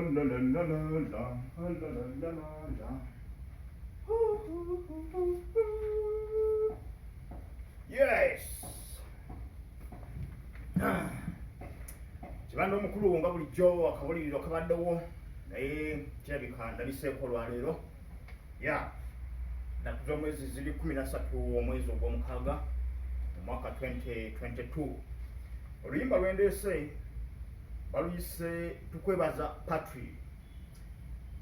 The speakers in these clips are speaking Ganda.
la la la la la la la la. Yes. Kibanda omukulu nga bulijjo akabuliriro kabaddewo naye kirabika ndabiseeko olwaleero. Ya naku z'omwezi ziri 13 omwezi ogw'omukaaga mu mwaka 2022. Oluyimba lwendeese baluyise Tukwebaza Patri.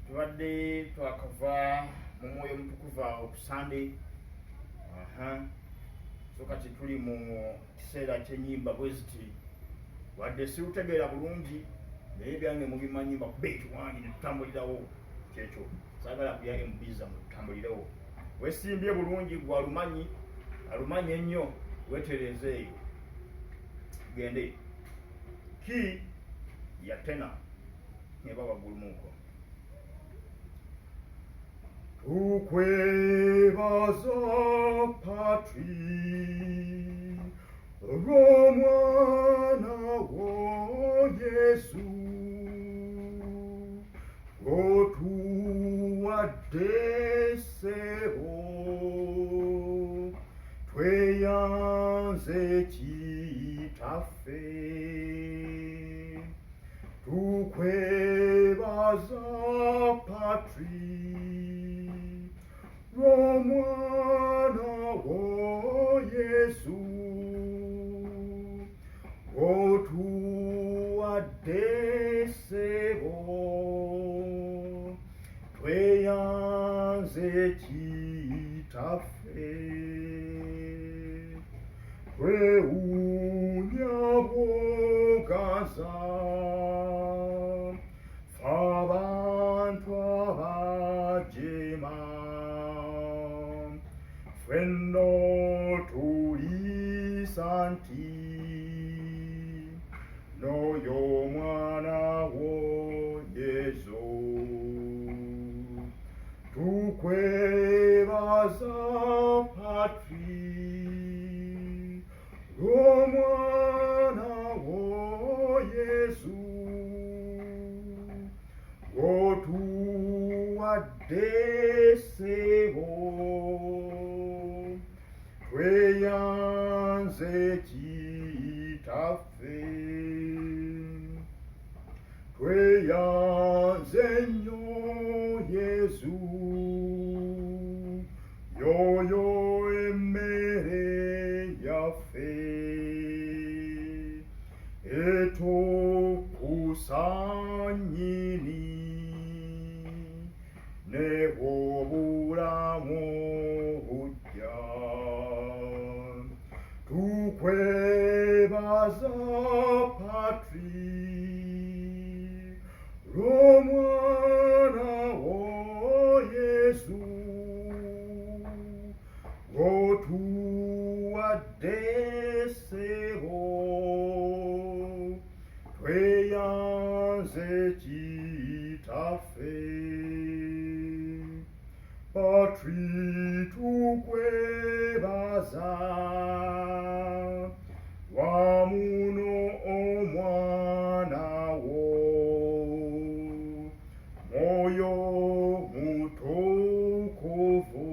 Tubadde twakava mu mwoyo omutukuvu ku Sunday. So kati tuli mu kiseera ky'ennyimba bwe ziti wadde sirutegeera bulungi naye byange mubimanyi bakube ekiwangi ne tutambulirawo kyekyo. Saagala kuya embiza mu tutambulirewo. Weesimbye bulungi gwe alumanyi ennyo weetereeze eyo. Gende ki ya tena neba waggulumuuko. Tukwebaza Patri Olw'omwana wo Yezu otuwadde ssebo tweyanze kitaffe. Tukwebaza Patri Olw'omwana wo Yezu otuwadde ssebo tweyanze kitaffe. Twewuunya bwogaza ffe abantu abajeema ffenno tuliisa nti n'oyo omwana wo Yezu. Tukwebaza Patri Olw'omwana wo Yezu otuwadde ssebo tweyanze kitaffe. Tweyanze nnyo Yezu yoyo emmere yaffe etukusa nnyini ne obulamu bujja. Tukwebaza Patri Olw'omwana wo Yezu otuwadde ssebo tweyanze kitaffe. Patri tukwebaza wamuno omwana wo mwoyo mutukuvu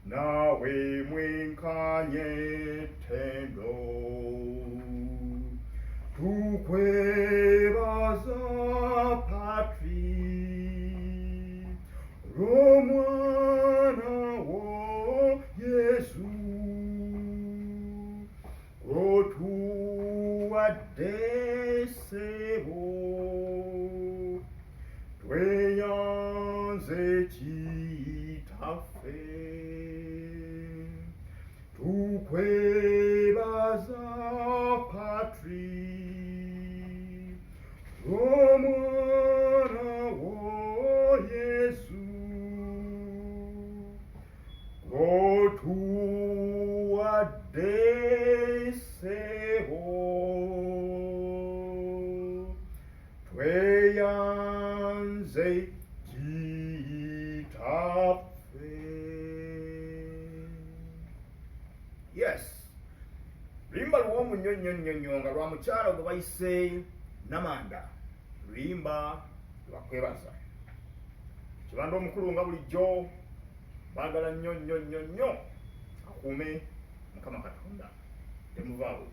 nawe mwenkanye ettendo. Tukwebaza Patri Olw'omwana wo Yezu otuwadde ssebo tweyanze kitaffe. Tukwebaza Patri Olw'omwana wo Yezu otuwadde ssebo tweyanze kitaffe. Yes. Limba luwomu nnyo nnyo nnyo nnyo nga lwa mukyala gwe bayise Namanda. luyimba lwakwebaza. Kibanda omukulu nga bulijjo baagala nnyo akuume Mukama Katonda. Temuvaawo.